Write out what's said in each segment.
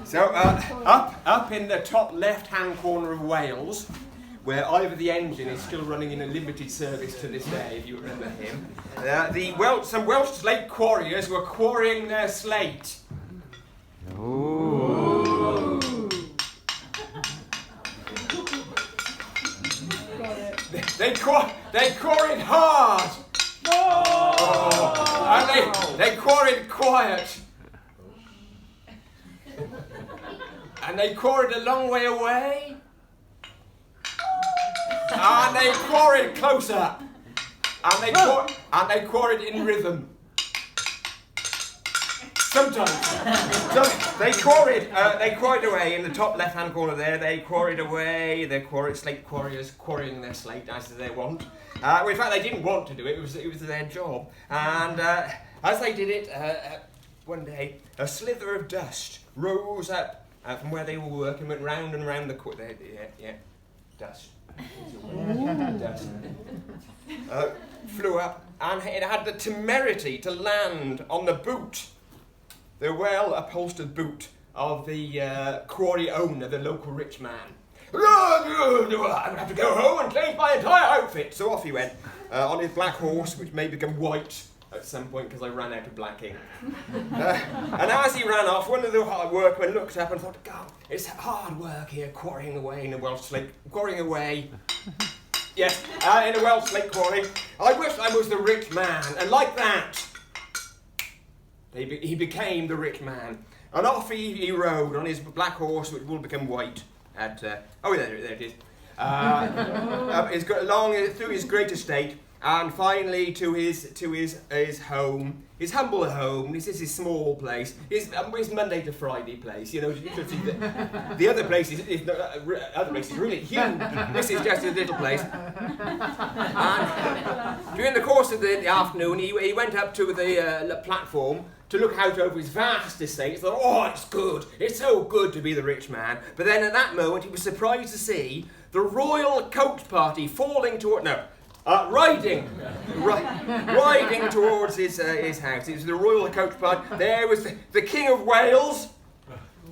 So up in the top left-hand corner of Wales, where Ivor the Engine is still running in a limited service to this day, if you remember him, some Welsh slate quarriers were quarrying their slate. Ooh. They quarried hard. And they quarried quiet. And they quarried a long way away. And they quarried closer. And they quarried in rhythm. Sometimes. So they quarried away in the top left-hand corner there. They quarried away. They quarried slate quarriers quarrying their slate as they want. Well, in fact, they didn't want to do it. It was their job. And as they did it, one day a slither of dust rose up from where they were working, went round and round the dust. Dust. Flew up, and it had the temerity to land on the boot. The well-upholstered boot of the quarry owner, the local rich man. I'm going to have to go home and change my entire outfit. So off he went, on his black horse, which may become white at some point because I ran out of black ink. And as he ran off, one of the hard workmen looked up and thought, God, it's hard work here, quarrying away in a Welsh slate, quarrying away. Yes, in a Welsh slate quarry. I wish I was the rich man, and like that, he became the rich man. And off he rode on his black horse, which will become white at, there it is. Along through his great estate, and finally to his home, his humble home. This is his small place, his Monday to Friday place. You know, you should see the other place is really huge. This is just a little place. And during the course of the afternoon, he went up to the platform to look out over his vast estate. He thought, oh, it's good. It's so good to be the rich man. But then at that moment, he was surprised to see the royal coach party riding towards his house. It was the royal coach party. There was the King of Wales.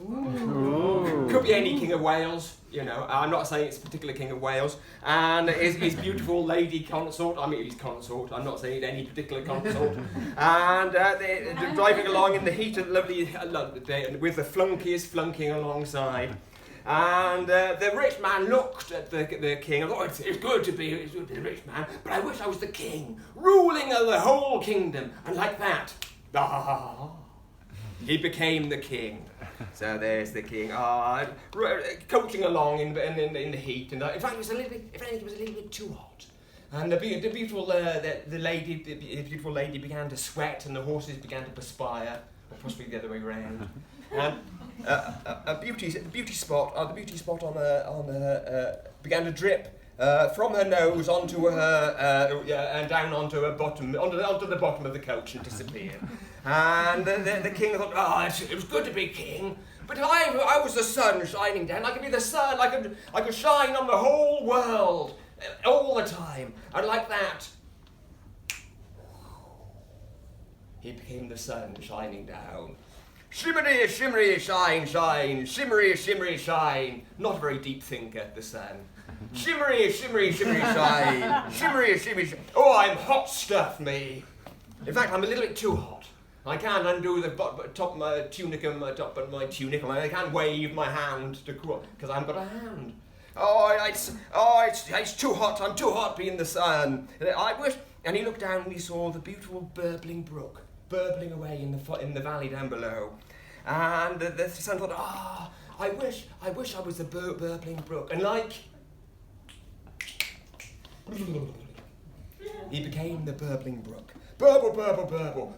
Ooh. Could be any King of Wales, you know. I'm not saying it's a particular King of Wales. And his beautiful lady consort. I mean, his consort. I'm not saying any particular consort. And they're driving along in the heat of the lovely day, with the flunkies flunking alongside. And the rich man looked at the king and thought, it's good to be the rich man, but I wish I was the king, ruling over the whole kingdom. And like that, he became the king. So there's the king, coaching along in the heat. And in fact, it was a little bit too hot. And the beautiful lady began to sweat, and the horses began to perspire, or possibly the other way around. And the beauty spot on her began to drip from her nose onto her and down onto her bottom, onto the bottom of the coach, and disappeared. And the king thought, it was good to be king, but if I was the sun shining down, I could be the sun. I could shine on the whole world all the time, and like that, he became the sun shining down. Shimmery, shimmery, shine, shine. Shimmery, shimmery, shine. Not a very deep thinker, the sun. Shimmery, shimmery, shimmery, shine. Shimmery, shimmery, shine. Oh, I'm hot stuff, me. In fact, I'm a little bit too hot. I can't undo the top of my tunic and my top of my tunic, and I can't wave my hand to cool, because I haven't got a hand. It's too hot. I'm too hot being the sun. I wish. And he looked down and he saw the beautiful burbling brook, burbling away in the valley down below. And the son thought, I wish I was the burbling brook. And he became the burbling brook. Burble, burble, burble.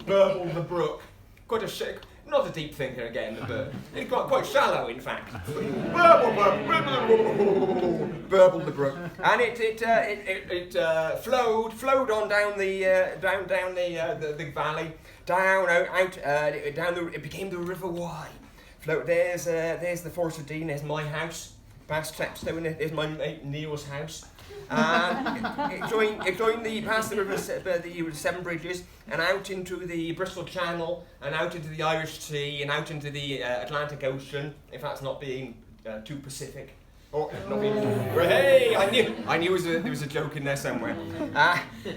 Burble the brook. Quite a shake. Not a deep thinker again, the bird. It's quite shallow, in fact. Burble, burble, burble the brook, and it flowed on down the valley, down out down the. It became the River Wye. There's the Forest of Dean. There's my house. Past Stepstone. There's my mate Neil's house. And it joined past the river, the Seven Bridges, and out into the Bristol Channel, and out into the Irish Sea, and out into the Atlantic Ocean, if that's not being too Pacific. Oh, not being, well, hey, I knew there was a joke in there somewhere.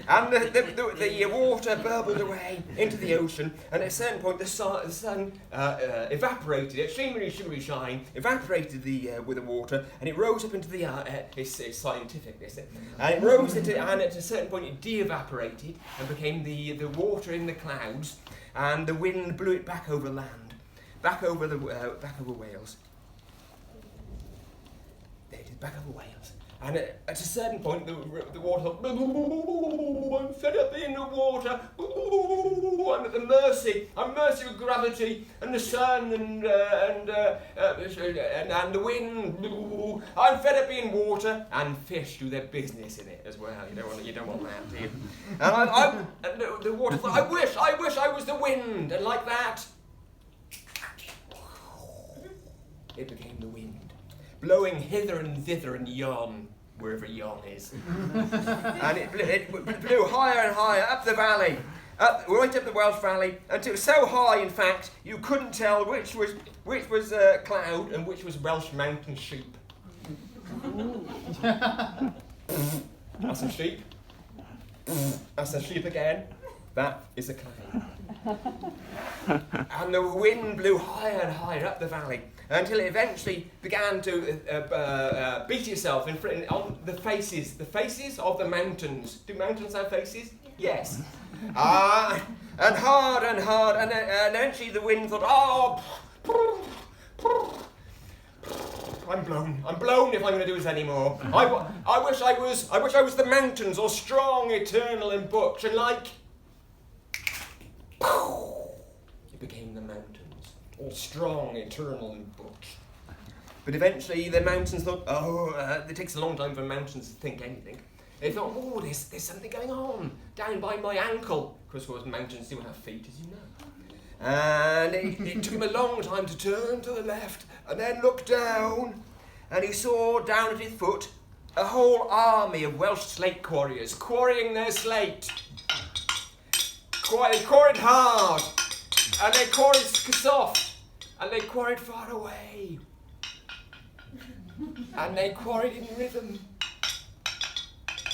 And the water burbled away into the ocean, and at a certain point the sun evaporated. It shimmery shine, evaporated with the water, and it rose up into the it's scientific, this. And it rose into, and at a certain point it de-evaporated and became the water in the clouds, and the wind blew it back over land, back over Wales. Back over Wales. And at a certain point, the water thought, I'm fed up in the water, I'm at the mercy of gravity, and the sun, and the wind, I'm fed up in water, and fish do their business in it as well. You don't want that, do you? And the water thought, I wish I was the wind, and like that, it became the wind, blowing hither and thither and yon, wherever yon is. And it blew higher and higher up the valley, right up the Welsh Valley, until so high, in fact, you couldn't tell which was cloud and which was Welsh mountain sheep. That's a sheep. That's a sheep again. That is a cloud. And the wind blew higher and higher up the valley, until it eventually began to beat itself on the faces of the mountains. Do mountains have faces? Yes. And hard, and eventually the wind thought, I'm blown if I'm going to do this anymore. I wish I was the mountains, or strong, eternal, and butch, and like, it became the mountains. All strong, eternal, and butch. But eventually the mountains thought, it takes a long time for mountains to think anything. They thought, there's something going on down by my ankle. Because mountains do have feet, as you know. And it took him a long time to turn to the left and then look down. And he saw down at his foot a whole army of Welsh slate quarriers quarrying their slate. They quarried hard, and they quarried soft, and they quarried far away, and they quarried in rhythm.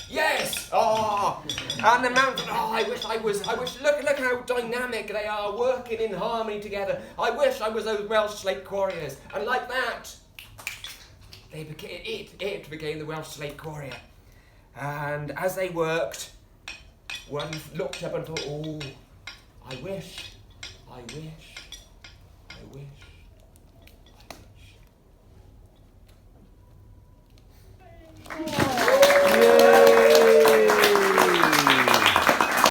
Yes! And the mountain, look how dynamic they are, working in harmony together. I wish I was those Welsh slate quarriers. And like that, it became the Welsh slate quarrier. And as they worked, one looked up and thought, I wish